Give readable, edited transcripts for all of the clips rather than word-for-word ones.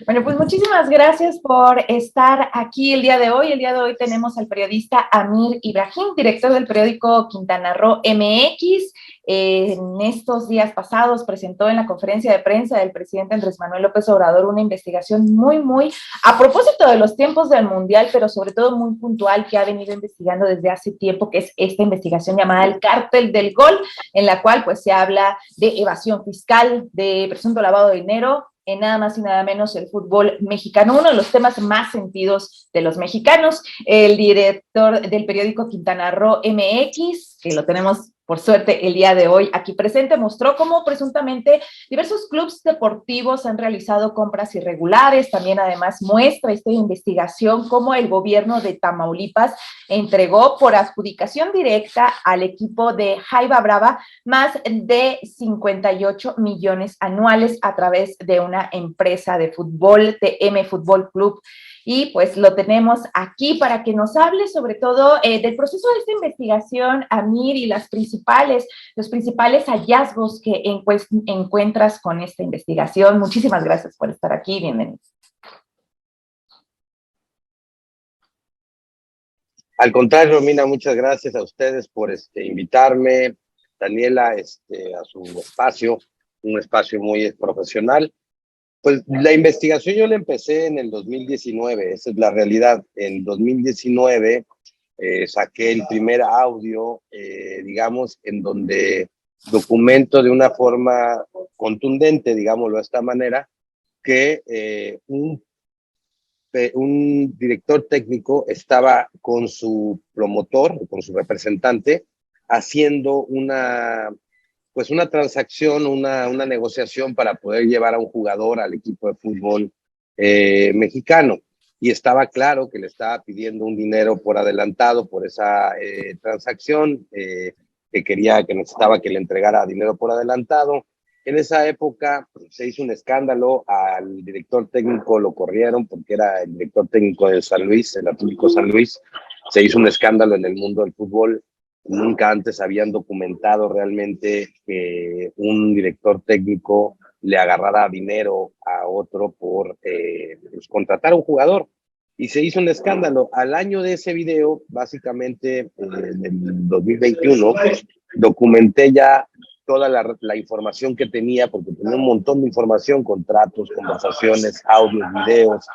Bueno, pues muchísimas gracias por estar aquí el día de hoy. El día de hoy tenemos al periodista Amir Ibrahim, director del periódico Quintana Roo MX. En estos días pasados presentó en la conferencia de prensa del presidente Andrés Manuel López Obrador una investigación muy a propósito de los tiempos del Mundial, pero sobre todo muy puntual, que ha venido investigando desde hace tiempo, que es esta investigación llamada el Cártel del Gol, en la cual pues se habla de evasión fiscal, de presunto lavado de dinero, en nada más y nada menos el fútbol mexicano, uno de los temas más sentidos de los mexicanos. El director del periódico Quintana Roo MX, que lo tenemos por suerte el día de hoy aquí presente, mostró cómo presuntamente diversos clubes deportivos han realizado compras irregulares. También además muestra esta investigación cómo el gobierno de Tamaulipas entregó por adjudicación directa al equipo de Jaiba Brava más de 58 millones anuales a través de una empresa de fútbol, TM Fútbol Club. Y pues lo tenemos aquí para que nos hable sobre todo del proceso de esta investigación, Amir, y los principales hallazgos que encuentras con esta investigación. Muchísimas gracias por estar aquí, bienvenido. Al contrario, Romina, muchas gracias a ustedes por invitarme, Daniela, a su espacio, un espacio muy profesional. Pues la investigación yo la empecé en el 2019, esa es la realidad. En 2019 saqué el primer audio, digamos, en donde documento de una forma contundente, digámoslo de esta manera, que un director técnico estaba con su promotor, con su representante, haciendo pues una transacción, una negociación para poder llevar a un jugador al equipo de fútbol mexicano. Y estaba claro que le estaba pidiendo un dinero por adelantado por esa transacción, que necesitaba que le entregara dinero por adelantado. En esa época se hizo un escándalo, al director técnico lo corrieron porque era el director técnico de San Luis, el Atlético San Luis. Se hizo un escándalo en el mundo del fútbol. Nunca antes habían documentado realmente que un director técnico le agarrara dinero a otro por pues, contratar a un jugador. Y se hizo un escándalo. Al año de ese video, básicamente en el 2021, documenté ya toda la información que tenía, porque tenía un montón de información, contratos, conversaciones, audios, videos.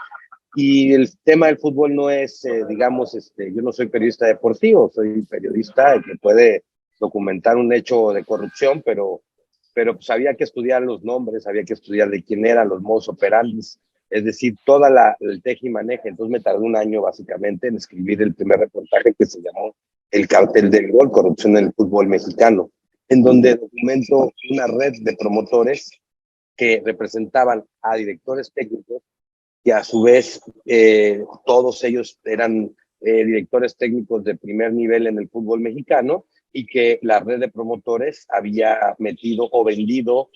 Y el tema del fútbol no es, digamos, yo no soy periodista deportivo, soy periodista que puede documentar un hecho de corrupción, pero pues había que estudiar los nombres, había que estudiar de quién eran los modus operandi, es decir, toda el tejimaneje. Entonces me tardé un año básicamente en escribir el primer reportaje, que se llamó El Cártel del Gol, corrupción en el fútbol mexicano, en donde documento una red de promotores que representaban a directores técnicos, y a su vez todos ellos eran directores técnicos de primer nivel en el fútbol mexicano, y que la red de promotores había metido o vendido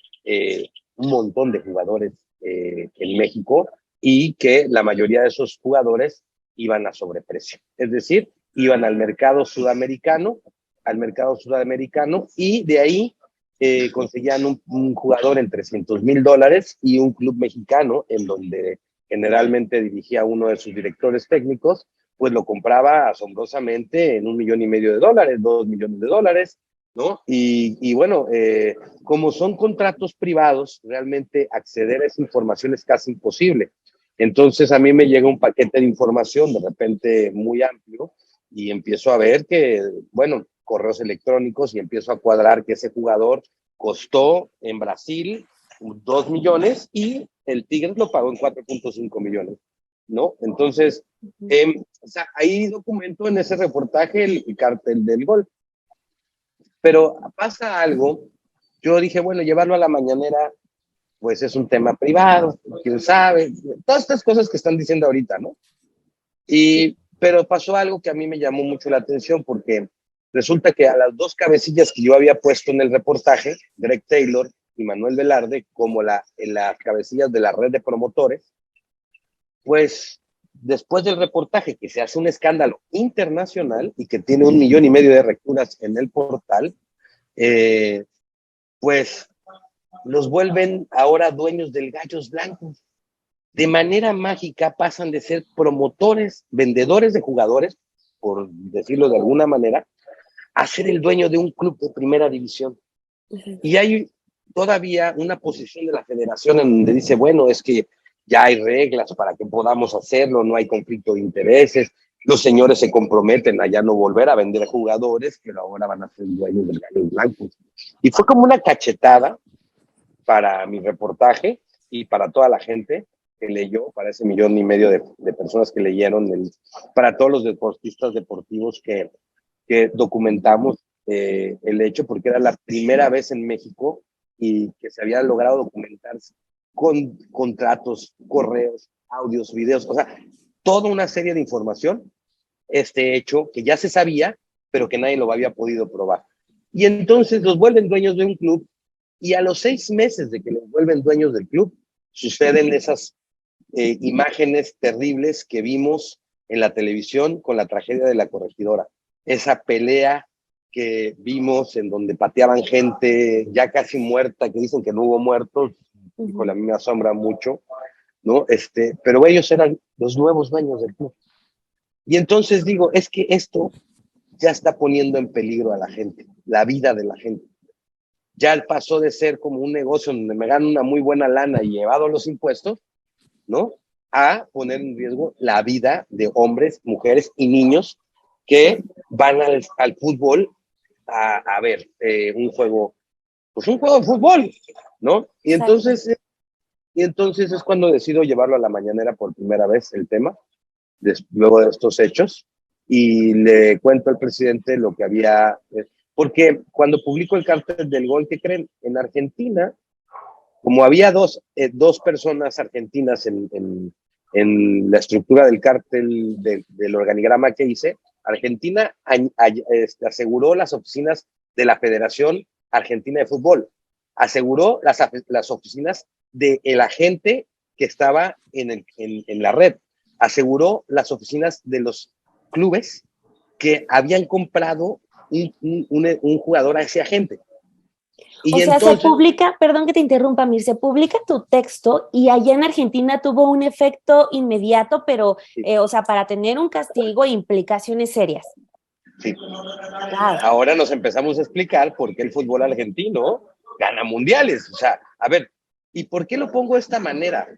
un montón de jugadores en México, y que la mayoría de esos jugadores iban a sobreprecio, es decir, iban al mercado sudamericano, y de ahí conseguían un jugador en $300,000, y un club mexicano en donde generalmente dirigía uno de sus directores técnicos, pues lo compraba asombrosamente en $1,500,000, $2,000,000, ¿no? Y bueno, como son contratos privados, realmente acceder a esa información es casi imposible. Entonces a mí me llega un paquete de información de repente muy amplio, y empiezo a ver que, bueno, correos electrónicos, y empiezo a cuadrar que ese jugador costó en Brasil 2 millones y el Tigres lo pagó en 4.5 millones, ¿no? Entonces, o sea, ahí documento en ese reportaje el Cártel del Gol. Pero pasa algo, yo dije, bueno, llevarlo a la mañanera, pues es un tema privado, quién sabe, todas estas cosas que están diciendo ahorita, ¿no? Pero pasó algo que a mí me llamó mucho la atención, porque resulta que a las dos cabecillas que yo había puesto en el reportaje, Greg Taylor y Manuel Velarde, como en las cabecillas de la red de promotores, pues después del reportaje, que se hace un escándalo internacional y que tiene 1,5 millones de lecturas en el portal, pues los vuelven ahora dueños del Gallos Blancos. de manera mágica pasan de ser promotores, vendedores de jugadores, por decirlo de alguna manera, a ser el dueño de un club de primera división. Y hay todavía una posición de la federación en donde dice, bueno, es que ya hay reglas para que podamos hacerlo, no hay conflicto de intereses, los señores se comprometen a ya no volver a vender jugadores, pero ahora van a ser dueños del Gallos Blancos. Y fue como una cachetada para mi reportaje y para toda la gente que leyó, para ese 1.5 millones de personas que leyeron, para todos los deportistas deportivos que documentamos el hecho, porque era la primera vez en México y que se había logrado documentarse con contratos, correos, audios, videos, o sea, toda una serie de información, este hecho que ya se sabía, pero que nadie lo había podido probar. Y entonces los vuelven dueños de un club y a los 6 meses de que los vuelven dueños del club, suceden esas imágenes terribles que vimos en la televisión con la tragedia de la Corregidora. Esa pelea que vimos en donde pateaban gente ya casi muerta, que dicen que no hubo muertos, con la mí me asombra mucho, ¿no? Pero ellos eran los nuevos dueños del club. Y entonces digo, es que esto ya está poniendo en peligro a la gente, la vida de la gente. Ya pasó de ser como un negocio donde me gano una muy buena lana y llevado los impuestos, ¿no? A poner en riesgo la vida de hombres, mujeres y niños que van al fútbol a ver un juego, pues un juego de fútbol, ¿no? Y entonces es cuando decido llevarlo a la mañanera por primera vez el tema, luego de estos hechos, y le cuento al presidente lo que había, porque cuando publico el cartel del gol, ¿qué creen? En Argentina, como había dos personas argentinas en la estructura del cártel del organigrama que hice, Argentina aseguró las oficinas de la Federación Argentina de Fútbol, aseguró las oficinas del agente que estaba en la red, aseguró las oficinas de los clubes que habían comprado un jugador a ese agente. Y o sea, entonces, se publica, perdón que te interrumpa, Mir, se publica tu texto y allá en Argentina tuvo un efecto inmediato, pero, sí. O sea, para tener un castigo e implicaciones serias. Sí. Wow. Ahora nos empezamos a explicar por qué el fútbol argentino gana mundiales. O sea, a ver, ¿y por qué lo pongo de esta manera?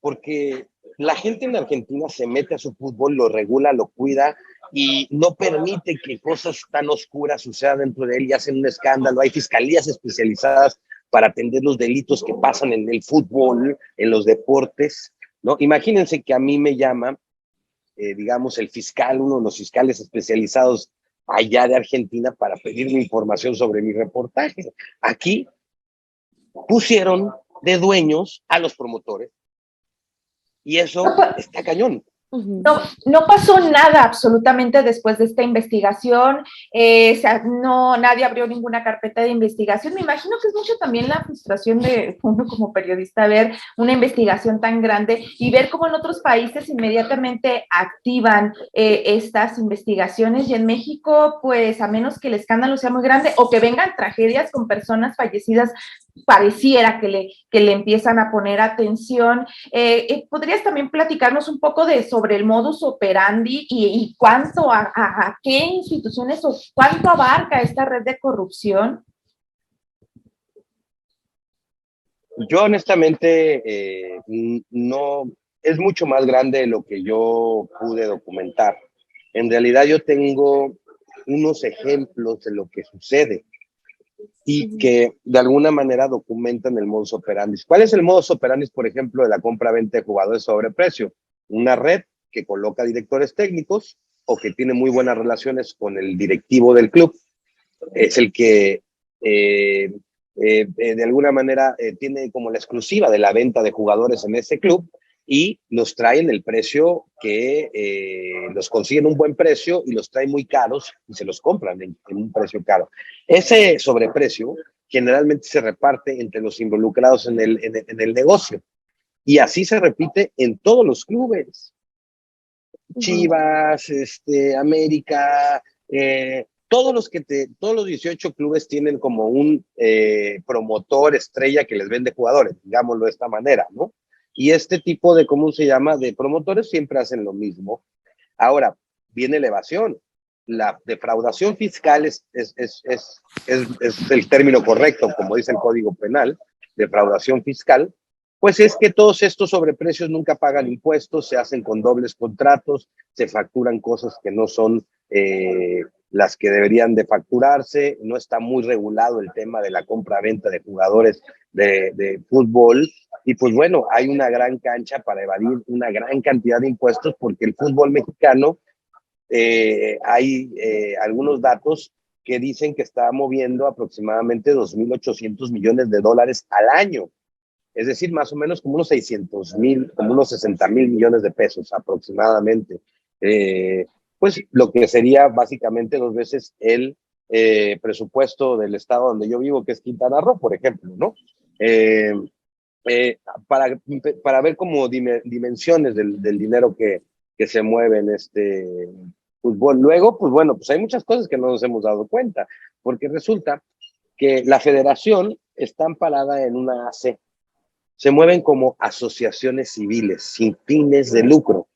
Porque la gente en Argentina se mete a su fútbol, lo regula, lo cuida y no permite que cosas tan oscuras sucedan dentro de él y hacen un escándalo. Hay fiscalías especializadas para atender los delitos que pasan en el fútbol, en los deportes, ¿no? Imagínense que a mí me llama, digamos, el fiscal, uno de los fiscales especializados allá de Argentina para pedirme información sobre mi reportaje. Aquí pusieron de dueños a los promotores y eso está cañón. No pasó nada absolutamente después de esta investigación, o sea, nadie abrió ninguna carpeta de investigación. Me imagino que es mucho también la frustración de uno como periodista ver una investigación tan grande y ver cómo en otros países inmediatamente activan estas investigaciones y en México, pues a menos que el escándalo sea muy grande o que vengan tragedias con personas fallecidas, pareciera que le empiezan a poner atención. ¿Podrías también platicarnos un poco sobre el modus operandi y cuánto a qué instituciones o cuánto abarca esta red de corrupción? Yo honestamente no, es mucho más grande de lo que yo pude documentar. En realidad yo tengo unos ejemplos de lo que sucede y que de alguna manera documentan el modus operandi. ¿Cuál es el modus operandi, por ejemplo, de la compra-venta de jugadores sobre precio? Una red que coloca directores técnicos o que tiene muy buenas relaciones con el directivo del club. Es el que de alguna manera tiene como la exclusiva de la venta de jugadores en ese club y los traen el precio que los consiguen un buen precio y los traen muy caros y se los compran en un precio caro. Ese sobreprecio generalmente se reparte entre los involucrados en el negocio y así se repite en todos los clubes. Chivas, América, todos los 18 clubes tienen como un promotor estrella que les vende jugadores, digámoslo de esta manera, ¿no? Y este tipo de, ¿cómo se llama?, de promotores siempre hacen lo mismo. Ahora, viene la evasión. La defraudación fiscal es el término correcto, como dice el Código Penal, defraudación fiscal, pues es que todos estos sobreprecios nunca pagan impuestos, se hacen con dobles contratos, se facturan cosas que no son las que deberían de facturarse, no está muy regulado el tema de la compra-venta de jugadores de fútbol, y pues bueno, hay una gran cancha para evadir una gran cantidad de impuestos porque el fútbol mexicano, hay algunos datos que dicen que está moviendo aproximadamente 2.800 millones de dólares al año. Es decir, más o menos como unos 600,000, como unos 60,000 millones de pesos aproximadamente. Pues lo que sería básicamente 2 veces el presupuesto del estado donde yo vivo, que es Quintana Roo, por ejemplo, ¿no? Eh, para ver como dimensiones del dinero que se mueve en este fútbol. Luego, pues bueno, pues hay muchas cosas que no nos hemos dado cuenta, porque resulta que la federación está amparada en una AC, se mueven como asociaciones civiles sin fines de lucro.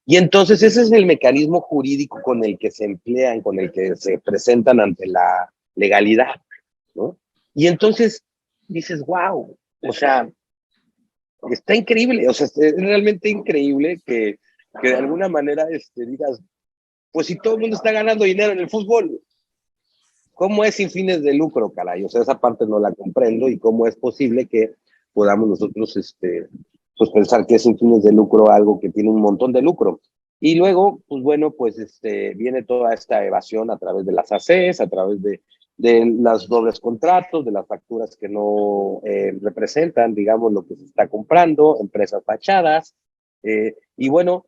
Y entonces ese es el mecanismo jurídico con el que se emplean, con el que se presentan ante la legalidad, ¿no? Y entonces dices, wow, o sea, está increíble, o sea, es realmente increíble que de alguna manera digas, pues si todo el mundo está ganando dinero en el fútbol, ¿cómo es sin fines de lucro, caray? O sea, esa parte no la comprendo, y cómo es posible que podamos nosotros pues pensar que es sin fines de lucro algo que tiene un montón de lucro. Y luego, pues bueno, pues viene toda esta evasión a través de las ACs, a través de los dobles contratos, de las facturas que no representan, digamos, lo que se está comprando, empresas fachadas, y bueno,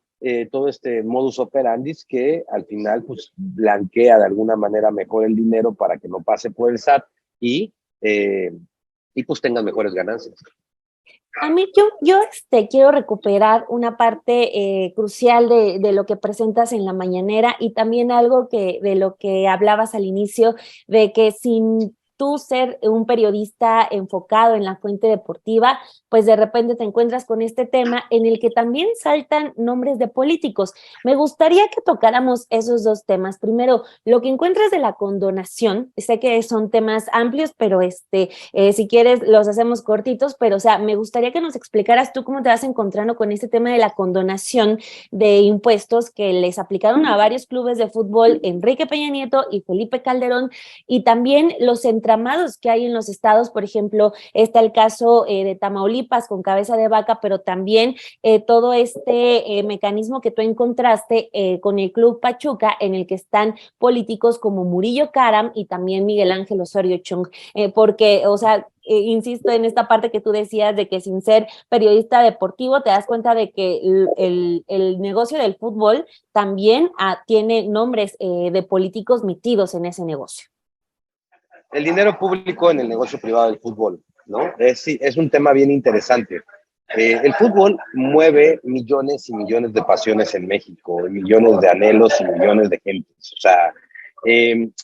todo este modus operandi que al final pues blanquea de alguna manera mejor el dinero para que no pase por el SAT y pues tengan mejores ganancias. A mí, yo quiero recuperar una parte crucial de lo que presentas en la mañanera, y también algo de lo que hablabas al inicio, de que sin tú ser un periodista enfocado en la fuente deportiva, pues de repente te encuentras con este tema en el que también saltan nombres de políticos. Me gustaría que tocáramos esos dos temas. Primero, lo que encuentras de la condonación. Sé que son temas amplios, pero si quieres los hacemos cortitos, pero o sea, me gustaría que nos explicaras tú cómo te vas encontrando con este tema de la condonación de impuestos que les aplicaron a varios clubes de fútbol, Enrique Peña Nieto y Felipe Calderón, y también los entramados que hay en los estados. Por ejemplo, está el caso de Tamaulipas con Cabeza de Vaca, pero también todo este mecanismo que tú encontraste con el Club Pachuca, en el que están políticos como Murillo Karam y también Miguel Ángel Osorio Chong, porque, o sea, insisto en esta parte que tú decías de que sin ser periodista deportivo te das cuenta de que el negocio del fútbol también tiene nombres de políticos metidos en ese negocio. El dinero público en el negocio privado del fútbol, ¿no? Es un tema bien interesante. El fútbol mueve millones y millones de pasiones en México, millones de anhelos y millones de gentes. O sea,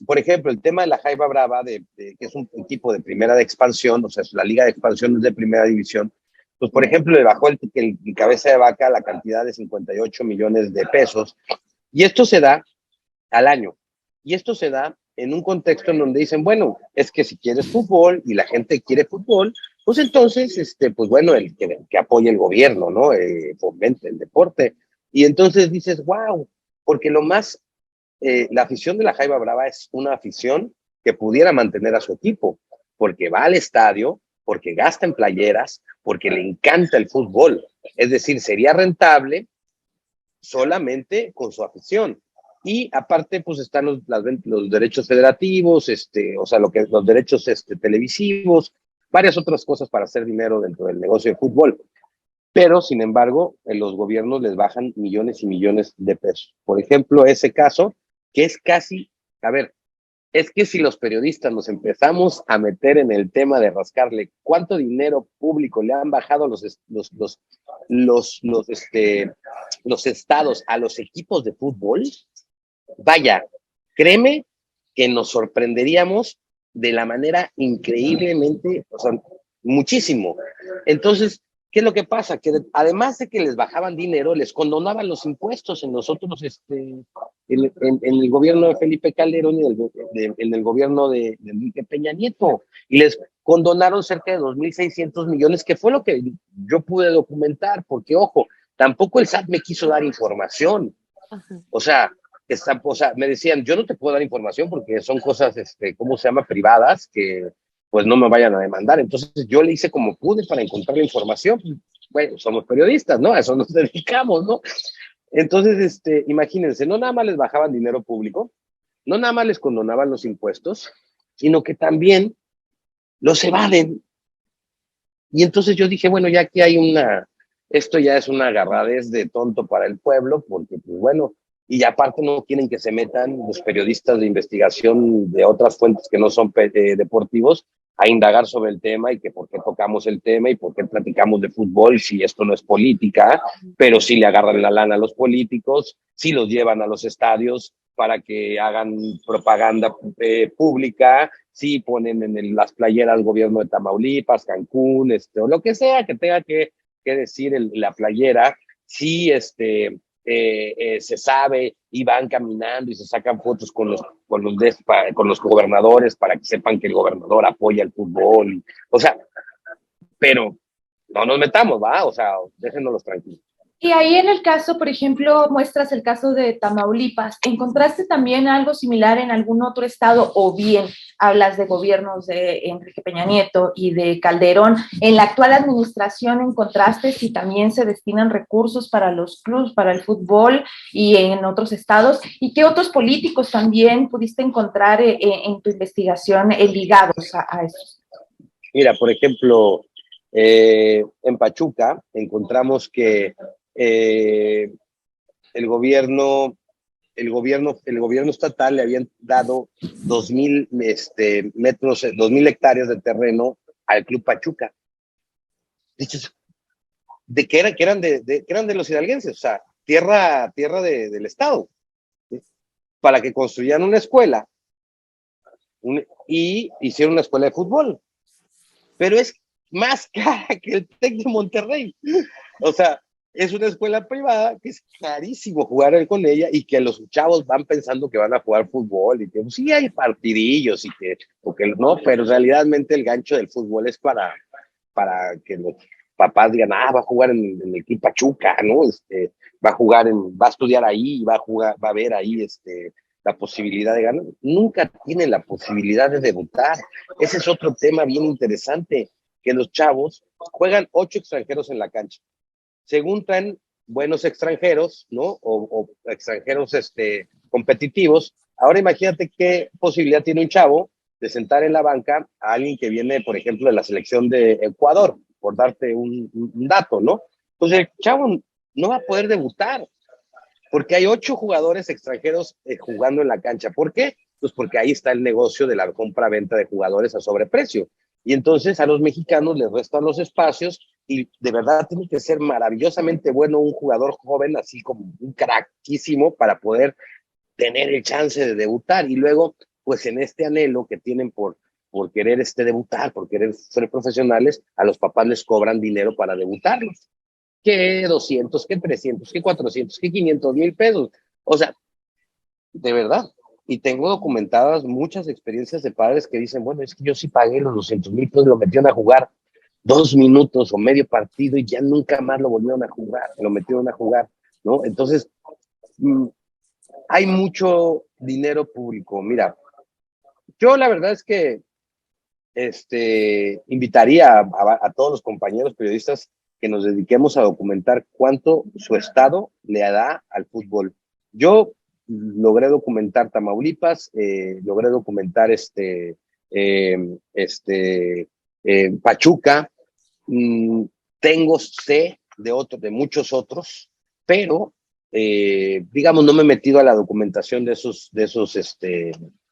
por ejemplo, el tema de la Jaiba Brava, que es un equipo de primera de expansión, o sea, la liga de expansión es de primera división, pues por ejemplo le bajó el Cabeza de Vaca la cantidad de 58 millones de pesos, y esto se da al año. Y esto se da en un contexto en donde dicen, bueno, es que si quieres fútbol y la gente quiere fútbol, pues entonces, pues bueno, el que apoye el gobierno, ¿no? Fomente el deporte. Y entonces dices, wow, porque la afición de la Jaiba Brava es una afición que pudiera mantener a su equipo, porque va al estadio, porque gasta en playeras, porque le encanta el fútbol. Es decir, sería rentable solamente con su afición. Y aparte, pues están los derechos federativos, o sea, los derechos televisivos, varias otras cosas para hacer dinero dentro del negocio de fútbol. Pero, sin embargo, los gobiernos les bajan millones y millones de pesos. Por ejemplo, ese caso, que es casi, a ver, es que si los periodistas nos empezamos a meter en el tema de rascarle cuánto dinero público le han bajado los estados a los equipos de fútbol, vaya, créeme que nos sorprenderíamos de la manera increíblemente, o sea, muchísimo. Entonces, ¿qué es lo que pasa? Que además de que les bajaban dinero, les condonaban los impuestos en nosotros, en el gobierno de Felipe Calderón y en el gobierno de Enrique Peña Nieto. Y les condonaron cerca de 2.600 millones, que fue lo que yo pude documentar, porque, ojo, tampoco el SAT me quiso dar información. Ajá. O sea, me decían, yo no te puedo dar información porque son cosas, ¿cómo se llama? Privadas, que pues no me vayan a demandar. Entonces yo le hice como pude para encontrar la información. Bueno, somos periodistas, ¿no? A eso nos dedicamos, ¿no? Entonces, imagínense, no nada más les bajaban dinero público, no nada más les condonaban los impuestos, sino que también los evaden. Y entonces yo dije, bueno, ya aquí hay esto ya es una agarradez de tonto para el pueblo, porque pues bueno, y aparte no quieren que se metan los periodistas de investigación de otras fuentes que no son deportivos a indagar sobre el tema y que por qué tocamos el tema y por qué platicamos de fútbol si esto no es política, pero sí le agarran la lana a los políticos, sí los llevan a los estadios para que hagan propaganda pública, sí ponen en las playeras al gobierno de Tamaulipas, Cancún, o lo que sea que tenga que decir la playera, sí se sabe y van caminando y se sacan fotos con los gobernadores para que sepan que el gobernador apoya el fútbol. O sea, pero no nos metamos, ¿va? O sea, déjenos tranquilos. Y ahí en el caso, por ejemplo, muestras el caso de Tamaulipas. ¿Encontraste también algo similar en algún otro estado o bien hablas de gobiernos de Enrique Peña Nieto y de Calderón? ¿En la actual administración encontraste si también se destinan recursos para los clubes, para el fútbol y en otros estados? ¿Y qué otros políticos también pudiste encontrar en tu investigación ligados a eso? Mira, por ejemplo, en Pachuca encontramos que el gobierno estatal le habían dado 2,000 metros, 2,000 hectáreas de terreno al Club Pachuca. Dices, ¿de qué era? Que eran de los hidalguenses, o sea, tierra del Estado, ¿sí? Para que construyeran una escuela y hicieron una escuela de fútbol. Pero es más cara que el TEC de Monterrey. O sea, es una escuela privada que es carísimo jugar con ella y que los chavos van pensando que van a jugar fútbol y que pues, sí hay partidillos y que no, pero realmente el gancho del fútbol es para que los papás digan, va a jugar en el Club Pachuca, ¿no? Va a estudiar ahí, va a ver ahí la posibilidad de ganar. Nunca tienen la posibilidad de debutar. Ese es otro tema bien interesante, que los chavos juegan 8 extranjeros en la cancha. Según traen buenos extranjeros, ¿no? O extranjeros competitivos. Ahora imagínate qué posibilidad tiene un chavo de sentar en la banca a alguien que viene, por ejemplo, de la selección de Ecuador, por darte un dato, ¿no? Entonces el chavo no va a poder debutar, porque hay 8 jugadores extranjeros jugando en la cancha. ¿Por qué? Pues porque ahí está el negocio de la compra-venta de jugadores a sobreprecio. Y entonces a los mexicanos les restan los espacios y de verdad tiene que ser maravillosamente bueno un jugador joven, así como un craquísimo, para poder tener el chance de debutar. Y luego, pues en este anhelo que tienen por querer debutar, por querer ser profesionales, a los papás les cobran dinero para debutarlos. ¿Qué 200, qué 300, qué 400, qué 500,000 pesos? O sea, de verdad. Y tengo documentadas muchas experiencias de padres que dicen, bueno, es que yo sí pagué los 200,000 pesos, lo metieron a jugar 2 minutos o medio partido y ya nunca más lo volvieron a jugar, lo metieron a jugar, ¿no? Entonces, hay mucho dinero público. Mira, yo la verdad es que invitaría a todos los compañeros periodistas que nos dediquemos a documentar cuánto su estado le da al fútbol. Yo logré documentar Tamaulipas, logré documentar Pachuca, sé de muchos otros, pero digamos, no me he metido a la documentación de esos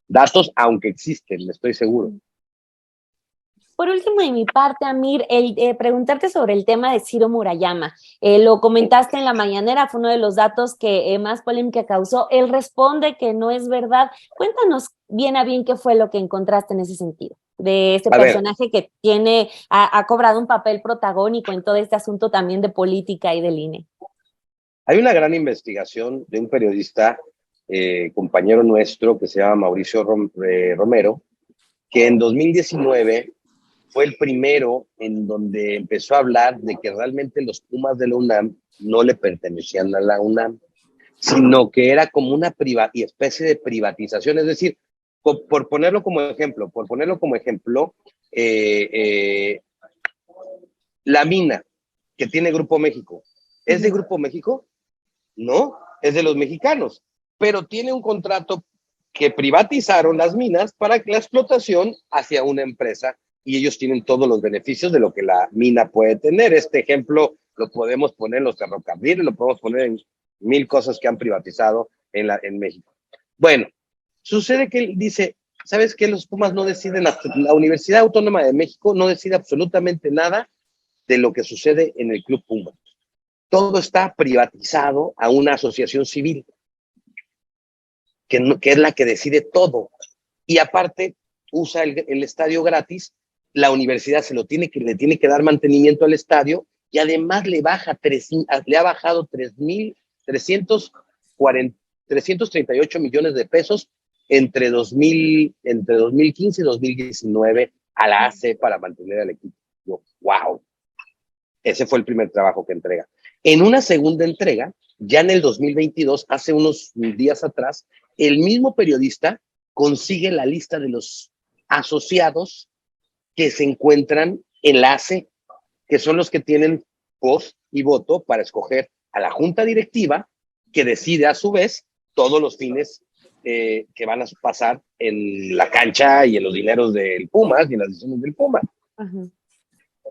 datos, aunque existen, estoy seguro. Por último, de mi parte, Amir, preguntarte sobre el tema de Ciro Murayama. Lo comentaste en la mañanera, fue uno de los datos que más polémica causó. Él responde que no es verdad. Cuéntanos bien a bien qué fue lo que encontraste en ese sentido. de este personaje que ha cobrado un papel protagónico en todo este asunto también de política y del INE? Hay una gran investigación de un periodista, compañero nuestro, que se llama Mauricio Romero, que en 2019 fue el primero en donde empezó a hablar de que realmente los Pumas de la UNAM no le pertenecían a la UNAM, sino que era como una especie de privatización. Es decir, por ponerlo como ejemplo, la mina que tiene Grupo México, ¿es de Grupo México? No, es de los mexicanos, pero tiene un contrato que privatizaron las minas para que la explotación hacia una empresa y ellos tienen todos los beneficios de lo que la mina puede tener. Este ejemplo lo podemos poner en los ferrocarriles, lo podemos poner en 1000 cosas que han privatizado en México. Bueno, sucede que él dice, ¿sabes qué? Los Pumas no deciden, la Universidad Autónoma de México no decide absolutamente nada de lo que sucede en el Club Puma. Todo está privatizado a una asociación civil, que es la que decide todo. Y aparte, usa el estadio gratis, la universidad le tiene que dar mantenimiento al estadio y además le ha bajado 338 millones de pesos entre 2015 y 2019 a la AC para mantener al equipo. ¡Wow! Ese fue el primer trabajo que entrega. En una segunda entrega, ya en el 2022, hace unos días atrás, el mismo periodista consigue la lista de los asociados que se encuentran en la AC, que son los que tienen voz y voto para escoger a la junta directiva, que decide a su vez todos los fines que van a pasar en la cancha y en los dineros del Pumas y en las decisiones del Puma. Uh-huh.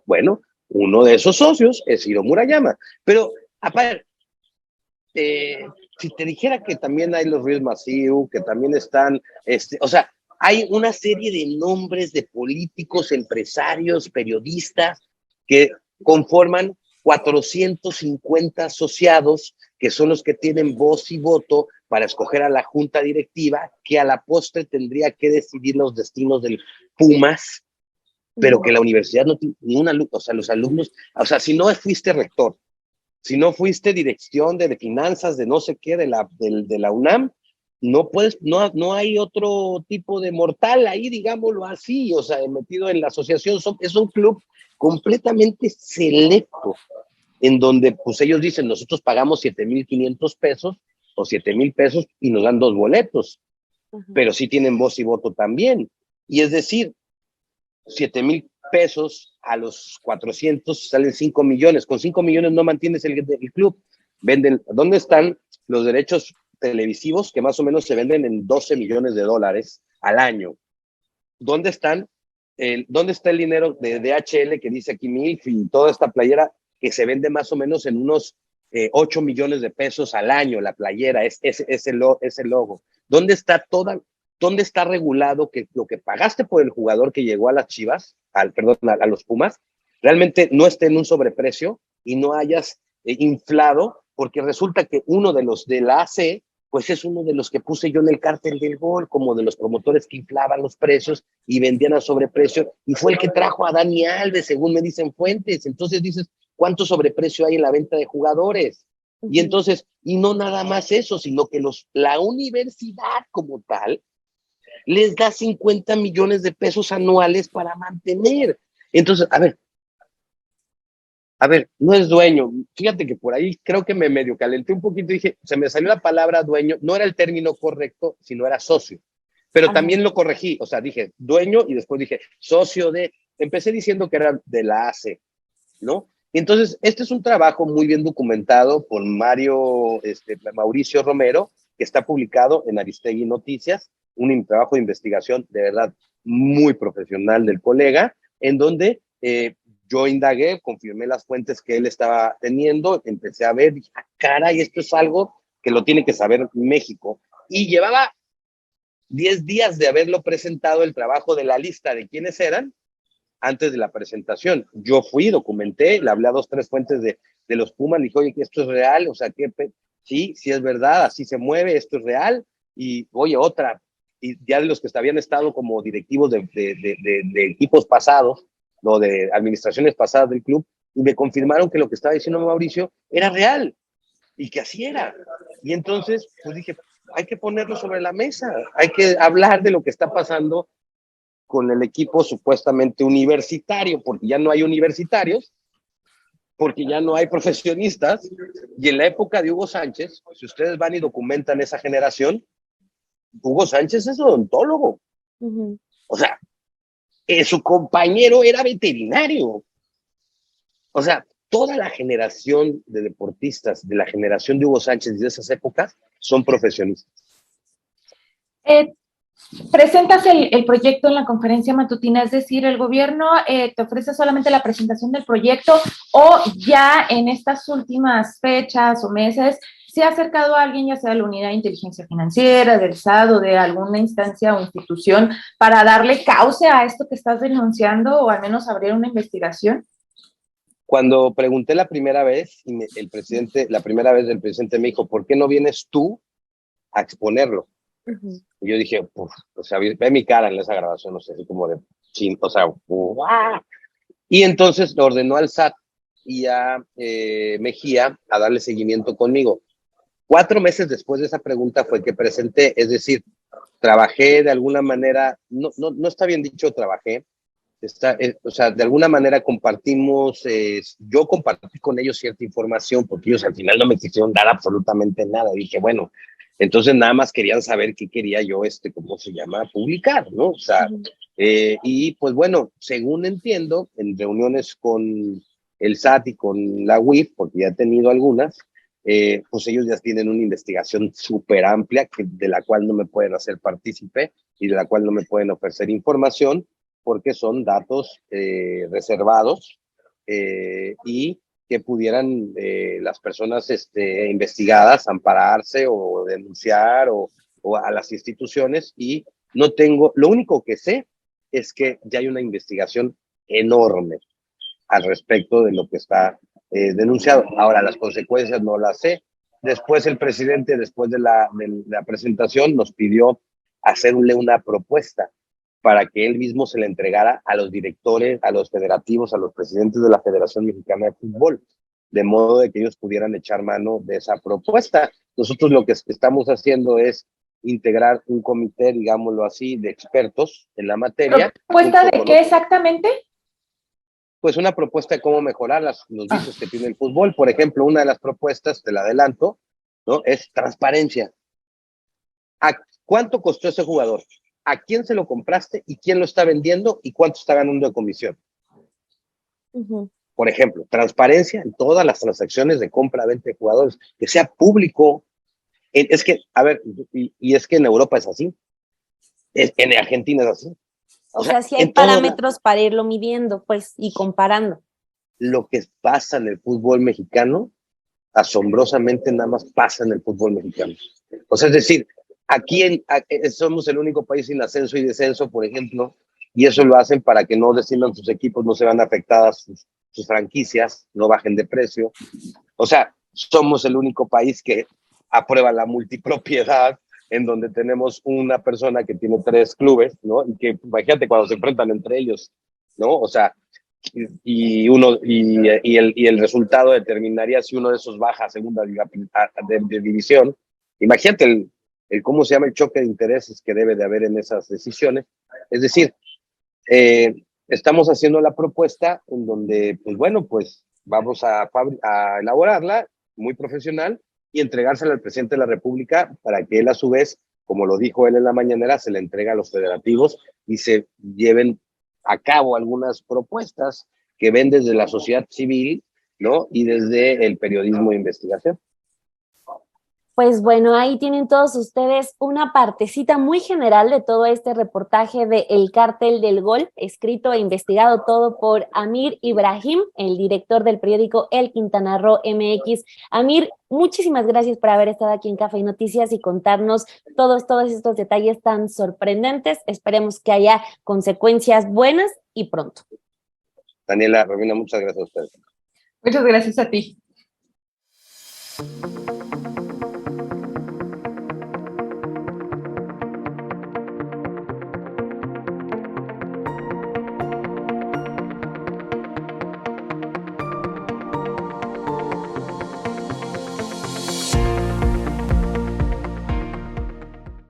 Bueno, uno de esos socios es Hiro Murayama. Pero, aparte, si te dijera que también hay los Ríos Massieu, que también están, o sea, hay una serie de nombres de políticos, empresarios, periodistas que conforman 450 asociados, que son los que tienen voz y voto para escoger a la junta directiva, que a la postre tendría que decidir los destinos del Pumas, pero que la universidad no tiene ni un alumno, o sea, los alumnos, o sea, si no fuiste rector, si no fuiste dirección de finanzas de no sé qué de la UNAM, no puedes, no hay otro tipo de mortal ahí, digámoslo así, o sea, metido en la asociación. Es un club completamente selecto, en donde pues ellos dicen, nosotros pagamos 7,500 pesos o 7,000 pesos y nos dan 2 boletos, pero sí tienen voz y voto también. Y es decir, 7,000 pesos a los 400 salen 5 millones. Con 5 millones no mantienes el club. Venden, ¿dónde están los derechos televisivos que más o menos se venden en 12 millones de dólares al año? ¿Dónde está el dinero de DHL que dice aquí MILF y toda esta playera que se vende más o menos en unos 8 millones de pesos al año, la playera, ese logo? ¿Dónde está regulado que lo que pagaste por el jugador que llegó a las Chivas, a los Pumas, realmente no esté en un sobreprecio y no hayas inflado? Porque resulta que uno de los de la AC, pues es uno de los que puse yo en el cártel del gol, como de los promotores que inflaban los precios y vendían a sobreprecio, y fue el que trajo a Dani Alves, según me dicen fuentes. Entonces dices, ¿cuánto sobreprecio hay en la venta de jugadores? Uh-huh. Y entonces, y no nada más eso, sino que la universidad como tal les da 50 millones de pesos anuales para mantener. Entonces, a ver, no es dueño. Fíjate que por ahí creo que me medio calenté un poquito y dije, se me salió la palabra dueño, no era el término correcto, sino era socio. Pero también lo corregí, o sea, dije dueño y después dije socio de, empecé diciendo que era de la AC, ¿no? Entonces, este es un trabajo muy bien documentado por Mauricio Romero, que está publicado en Aristegui Noticias, un trabajo de investigación de verdad muy profesional del colega, en donde yo indagué, confirmé las fuentes que él estaba teniendo, empecé a ver, dije, caray, esto es algo que lo tiene que saber México. Y llevaba 10 días de haberlo presentado el trabajo de la lista de quiénes eran antes de la presentación. Yo fui, documenté, le hablé a 2, 3 fuentes de los Pumas, le dije, oye, que esto es real, o sea, sí es verdad, así se mueve, esto es real. Y oye, otra, y ya de los que habían estado como directivos de equipos pasados, no, de administraciones pasadas del club, y me confirmaron que lo que estaba diciendo Mauricio era real, y que así era. Y entonces, pues dije, hay que ponerlo sobre la mesa, hay que hablar de lo que está pasando con el equipo supuestamente universitario, porque ya no hay universitarios, porque ya no hay profesionistas, y en la época de Hugo Sánchez, si ustedes van y documentan esa generación, Hugo Sánchez es odontólogo. Uh-huh. O sea, su compañero era veterinario. O sea, toda la generación de deportistas de la generación de Hugo Sánchez de esas épocas son profesionistas. Presentas el proyecto en la conferencia matutina, es decir, el gobierno te ofrece solamente la presentación del proyecto, o ya en estas últimas fechas o meses se ha acercado a alguien, ya sea de la Unidad de Inteligencia Financiera, del SAT o de alguna instancia o institución, para darle cauce a esto que estás denunciando, o al menos abrir una investigación? Cuando pregunté la primera vez, y el presidente me dijo, ¿por qué no vienes tú a exponerlo? Uh-huh. Y yo dije, o sea, ve mi cara en esa grabación, no sé, así como de chin, o sea, ¡buah! Y entonces le ordenó al SAT y a Mejía a darle seguimiento conmigo. 4 meses después de esa pregunta fue que presenté, es decir, trabajé de alguna manera, no está bien dicho trabajé, o sea, de alguna manera compartimos, yo compartí con ellos cierta información, porque ellos al final no me quisieron dar absolutamente nada. Dije, bueno, entonces nada más querían saber qué quería yo, ¿cómo se llama? Publicar, ¿no? O sea, y pues bueno, según entiendo, en reuniones con el SAT y con la UIF, porque ya he tenido algunas, pues ellos ya tienen una investigación súper amplia de la cual no me pueden hacer partícipe y de la cual no me pueden ofrecer información, porque son datos reservados y que pudieran las personas investigadas ampararse o denunciar o a las instituciones. Y no tengo, lo único que sé es que ya hay una investigación enorme al respecto de lo que está denunciado. Ahora, las consecuencias no las sé. Después el presidente, después de la presentación, nos pidió hacerle una propuesta para que él mismo se le entregara a los directores, a los federativos, a los presidentes de la Federación Mexicana de Fútbol, de modo de que ellos pudieran echar mano de esa propuesta. Nosotros lo que estamos haciendo es integrar un comité, digámoslo así, de expertos en la materia. ¿Propuesta de qué exactamente? Pues una propuesta de cómo mejorar los vicios que tiene el fútbol. Por ejemplo, una de las propuestas, te la adelanto, ¿no? Es transparencia. ¿Cuánto costó ese jugador? ¿A quién se lo compraste y quién lo está vendiendo y cuánto está ganando de comisión? Uh-huh. Por ejemplo, transparencia en todas las transacciones de compra-venta de jugadores, que sea público. Es que, a ver, y es que en Europa es así, en Argentina es así. O sea, sí hay parámetros para irlo midiendo, pues, y comparando. Lo que pasa en el fútbol mexicano, asombrosamente nada más pasa en el fútbol mexicano. O sea, es decir, aquí somos el único país sin ascenso y descenso, por ejemplo, y eso lo hacen para que no desciendan sus equipos, no se van afectadas sus franquicias, no bajen de precio. O sea, somos el único país que aprueba la multipropiedad, en donde tenemos una persona que tiene 3 clubes, ¿no? Y que, imagínate, cuando se enfrentan entre ellos, ¿no? O sea, y el resultado determinaría si uno de esos baja a segunda de división. Imagínate el cómo se llama el choque de intereses que debe de haber en esas decisiones. Es decir, estamos haciendo la propuesta en donde, pues bueno, pues vamos a elaborarla muy profesional y entregársela al presidente de la República para que él, a su vez, como lo dijo él en la mañanera, se la entrega a los federativos y se lleven a cabo algunas propuestas que ven desde la sociedad civil, ¿no? Y desde el periodismo de investigación. Pues bueno, ahí tienen todos ustedes una partecita muy general de todo este reportaje de El Cártel del Gol, escrito e investigado todo por Amir Ibrahim, el director del periódico El Quintana Roo MX. Amir, muchísimas gracias por haber estado aquí en Café y Noticias y contarnos todos estos detalles tan sorprendentes. Esperemos que haya consecuencias buenas y pronto. Daniela, Romina, muchas gracias a ustedes. Muchas gracias a ti.